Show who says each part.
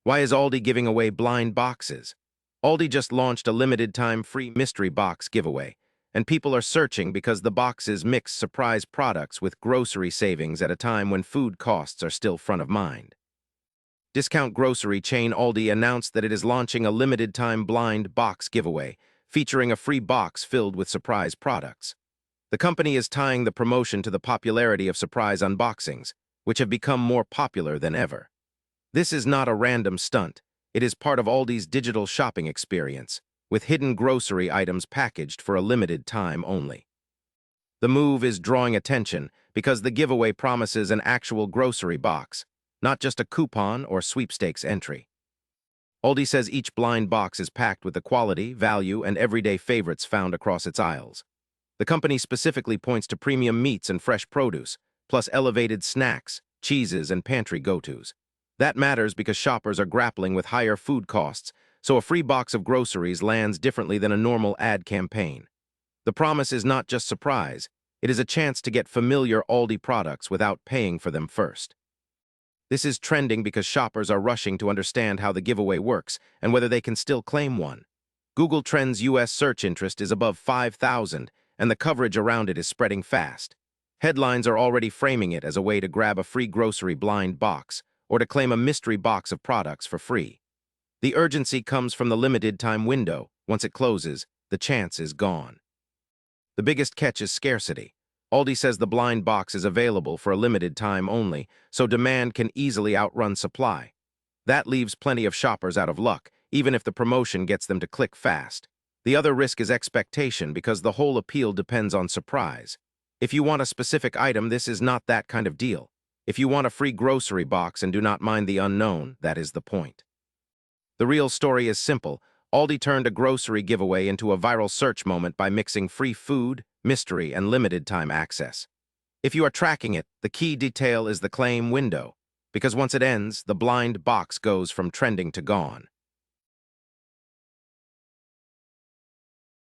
Speaker 1: Why is Aldi giving away blind boxes? Aldi just launched a limited-time free mystery box giveaway, and people are searching because the boxes mix surprise products with grocery savings at a time when food costs are still front of mind. Discount grocery chain Aldi announced that it is launching a limited-time blind box giveaway, featuring a free box filled with surprise products. The company is tying the promotion to the popularity of surprise unboxings, which have become more popular than ever. This is not a random stunt. It is part of Aldi's digital shopping experience, with hidden grocery items packaged for a limited time only. The move is drawing attention because the giveaway promises an actual grocery box, not just a coupon or sweepstakes entry. Aldi says each blind box is packed with the quality, value, and everyday favorites found across its aisles. The company specifically points to premium meats and fresh produce, plus elevated snacks, cheeses, and pantry go-tos. That matters because shoppers are grappling with higher food costs, so a free box of groceries lands differently than a normal ad campaign. The promise is not just surprise, it is a chance to get familiar Aldi products without paying for them first. This is trending because shoppers are rushing to understand how the giveaway works and whether they can still claim one. Google Trends' U.S. search interest is above 5,000, and the coverage around it is spreading fast. Headlines are already framing it as a way to grab a free grocery blind box or to claim a mystery box of products for free. The urgency comes from the limited-time window. Once it closes, the chance is gone. The biggest catch is scarcity. Aldi says the blind box is available for a limited time only, so demand can easily outrun supply. That leaves plenty of shoppers out of luck, even if the promotion gets them to click fast. The other risk is expectation because the whole appeal depends on surprise. If you want a specific item, this is not that kind of deal. If you want a free grocery box and do not mind the unknown, that is the point. The real story is simple. Aldi turned a grocery giveaway into a viral search moment by mixing free food, mystery, and limited-time access. If you are tracking it, the key detail is the claim window, because once it ends, the blind box goes from trending to gone.